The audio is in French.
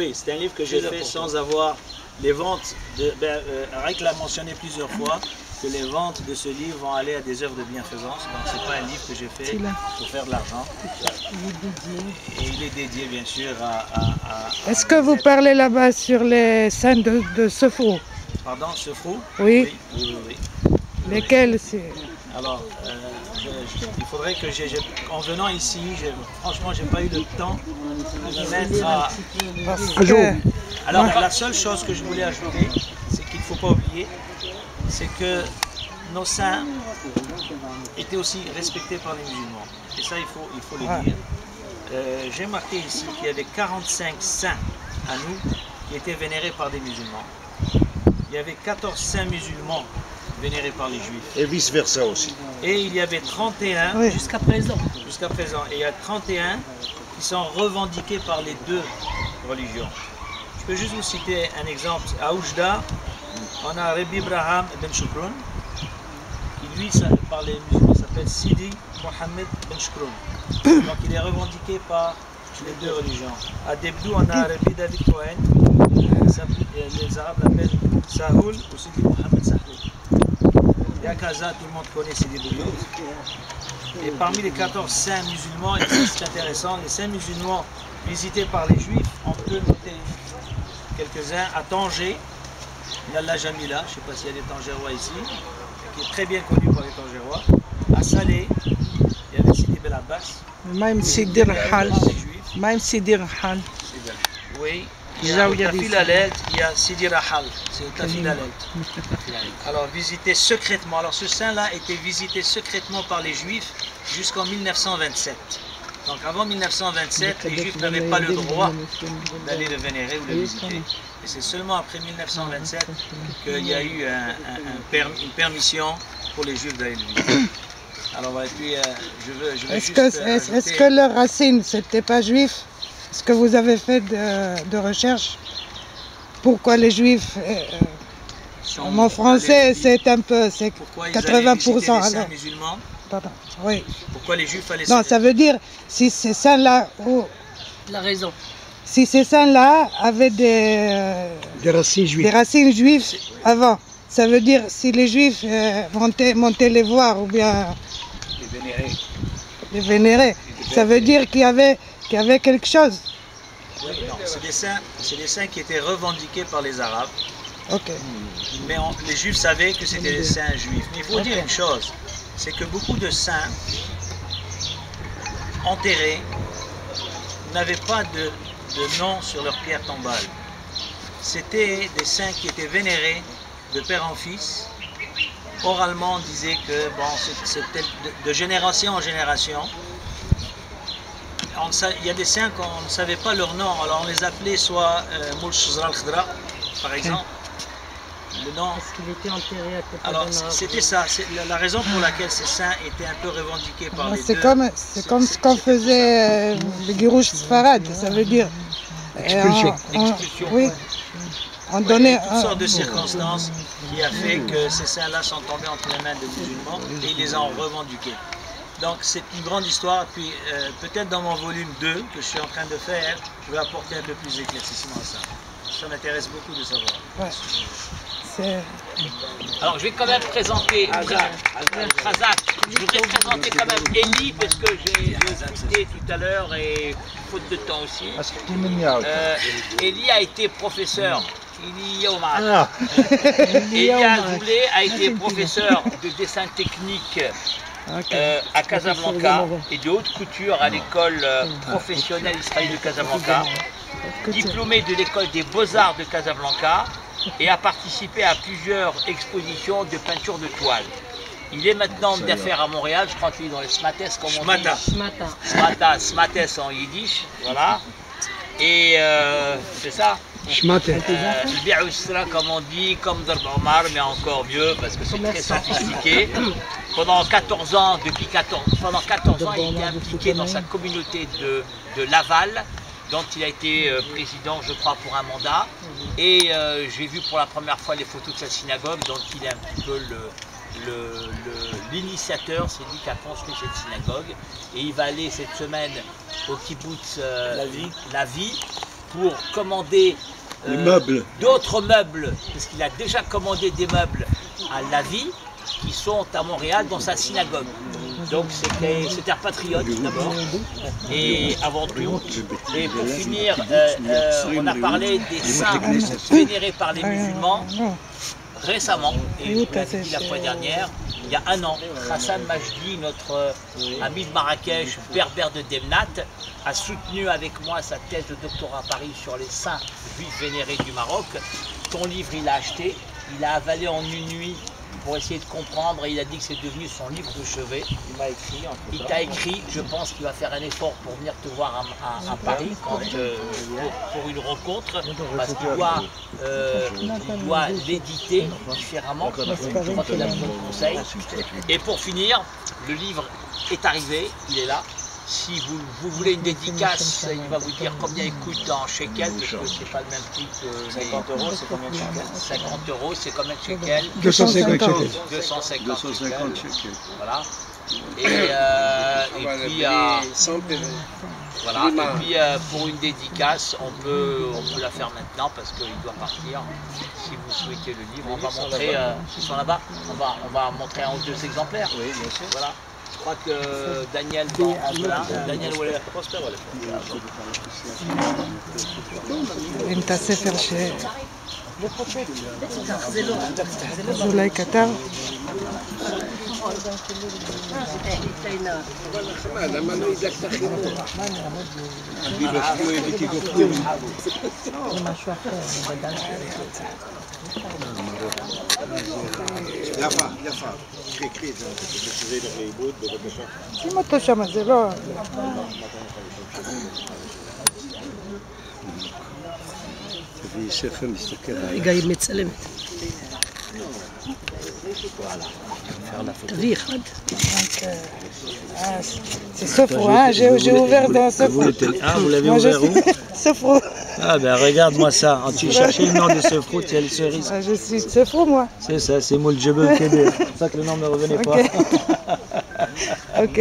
Oui, c'est un livre que j'ai fait sans avoir les ventes. Arik l'a mentionné plusieurs fois que les ventes de ce livre vont aller à des œuvres de bienfaisance. Donc c'est pas un livre que j'ai fait pour faire de l'argent. Et il est dédié bien sûr à Est-ce que vous parlez là-bas sur les scènes de Sefrou? Pardon, Sefrou? Oui. Oui. Lesquelles c'est? Alors, il faudrait que en venant ici, franchement, j'ai pas eu le temps de me mettre à jour. Alors, la seule chose que je voulais ajouter, c'est qu'il ne faut pas oublier, c'est que nos saints étaient aussi respectés par les musulmans. Et ça, il faut le dire. J'ai marqué ici qu'il y avait 45 saints à nous qui étaient vénérés par des musulmans. Il y avait 14 saints musulmans vénérés par les juifs. Et vice versa aussi. Et il y avait 31 jusqu'à présent. Et il y a 31 qui sont revendiqués par les deux religions. Je peux juste vous citer un exemple. À Oujda, on a Rabbi Ibrahim Ben Shukroun, qui lui, par les musulmans, s'appelle Sidi Mohammed Ben Shukroun. Donc il est revendiqué par les deux religions. À Debdou, on a Rabbi David Cohen, les Arabes l'appellent Sahoul ou Sidi Mohammed Sahoul. Et à Gaza, tout le monde connaît Sidi Bouyoud. Et parmi les 14 saints musulmans, et c'est intéressant, les saints musulmans visités par les juifs, on peut noter quelques-uns à Tanger, Nalla Jamila, je ne sais pas s'il y a des Tangérois ici, qui est très bien connu par les Tangérois. À Salé, il y avait Sidi Bel Abbas. Même Sidi Rahal. Même Sidi Rahal. Oui. Il y a Tafilalet, il y a Sidi Rahal, c'est Tafilalet. Alors visité secrètement, alors ce saint-là était visité secrètement par les Juifs jusqu'en 1927. Donc avant 1927, les Juifs n'avaient pas le droit d'aller le vénérer ou le visiter. Et c'est seulement après 1927 qu'il y a eu une permission pour les Juifs d'aller le visiter. Alors et puis est-ce que leurs racines, c'était pas juif? Est-ce que vous avez fait de recherche? Pourquoi les Juifs, en français, c'est un peu, c'est 80%. Les saints musulmans? Pardon, oui. Pourquoi les Juifs allaient... Non, ça veut dire, si ces saints-là... La raison. Si ces saints-là avaient des racines juives avant, ça veut dire, si les Juifs montaient les voir ou bien les vénérer, ça veut dire qu'il y avait quelque chose. Oui, non, c'est des saints qui étaient revendiqués par les Arabes. Okay. Mais les Juifs savaient que c'était des saints juifs. Mais il faut dire une chose, c'est que beaucoup de saints enterrés n'avaient pas de nom sur leur pierre tombale. C'était des saints qui étaient vénérés de père en fils. Oralement, on disait que bon, c'était de génération en génération. Il y a des saints qu'on ne savait pas leur nom, alors on les appelait soit Moul Shuzra al-Khadra, par exemple. Le nom. Parce qu'il était enterré à côté. Alors c'était ça, c'est la raison pour laquelle ces saints étaient un peu revendiqués par les deux. C'est comme ce qu'on faisait les Girouch Sfarad, ça veut dire. Expulsion. Oui. On donnait toutes sortes de circonstances qui a fait que ces saints-là sont tombés entre les mains des musulmans et ils les ont revendiqués. Donc c'est une grande histoire, puis peut-être dans mon volume 2 que je suis en train de faire, je vais apporter un peu plus d'éclaircissement à ça. Ça m'intéresse beaucoup de savoir. Ouais. Alors je vais quand même présenter Khazak. Je voudrais présenter quand même Eli parce que j'ai cité tout à l'heure et faute de temps aussi. Eli a été professeur. Eli Azoulay a été professeur de dessin technique à Casablanca et de haute couture à l'école professionnelle israélienne de Casablanca, diplômé de l'école des beaux-arts de Casablanca et a participé à plusieurs expositions de peinture de toile. Il est maintenant homme d'affaires à Montréal, je crois qu'il est dans les Smates, comme on dit. Smates en yiddish, voilà. Et c'est ça. Comme on dit, comme Darb Omar, mais encore mieux parce que c'est très sophistiqué. Pendant 14 ans, il était impliqué dans sa communauté de Laval, dont il a été président, je crois, pour un mandat. Et j'ai vu pour la première fois les photos de sa synagogue, dont il est un petit peu l'initiateur, c'est lui qui a construit cette synagogue. Et il va aller cette semaine au kibbutz La Vie pour commander d'autres meubles, parce qu'il a déjà commandé des meubles à Lavi, qui sont à Montréal dans sa synagogue. Donc c'était un patriote d'abord, et avant tout. Et pour finir, on a parlé des saints vénérés par les musulmans récemment, et je l'ai dit la fois dernière, il y a un an, Hassan Majdi, notre ami de Marrakech, berbère de Demnat, a soutenu avec moi sa thèse de doctorat à Paris sur les saints juifs vénérés du Maroc. Ton livre, il l'a acheté, il l'a avalé en une nuit pour essayer de comprendre, et il a dit que c'est devenu son livre de chevet. Il m'a écrit. Il t'a écrit, je pense qu'il va faire un effort pour venir te voir à Paris quand, pour une rencontre, parce qu'il doit l'éditer différemment, je crois qu'il a besoin de conseils. Et pour finir, le livre est arrivé, il est là. Si vous voulez une dédicace, il va vous dire combien il coûte en shekels, parce que c'est pas le même prix que 50 €, c'est combien de shekels? 50 €, c'est combien de shekels? 250 shekels. 250 shekels. Voilà. Et puis, voilà. Et puis pour une dédicace, on peut la faire maintenant parce qu'il doit partir. Si vous souhaitez le livre, on va montrer, ils sont là-bas, on va montrer un ou deux exemplaires. Oui, bien sûr. Voilà. Je crois que Daniel va Daniel ولا انت سافر شيء زولاي كتر יפה, קריא את זה, שזה ילך לאיבוד, בבקשה. שים אותו שם, זה לא... תביאי ספר, מסתכל. רגע, היא מצלמת. תביא אחד. C'est Sofro, hein? J'ai ouvert dans Sofro. Ah, vous l'avez ouvert où? Sofro. Ah ben regarde-moi ça, tu cherchais le nom de Sofro, tu as les cerises. Je suis Sofro, moi. C'est ça, c'est Moul Djebel Kébé. C'est pour ça que le nom ne me revenait pas. Ok.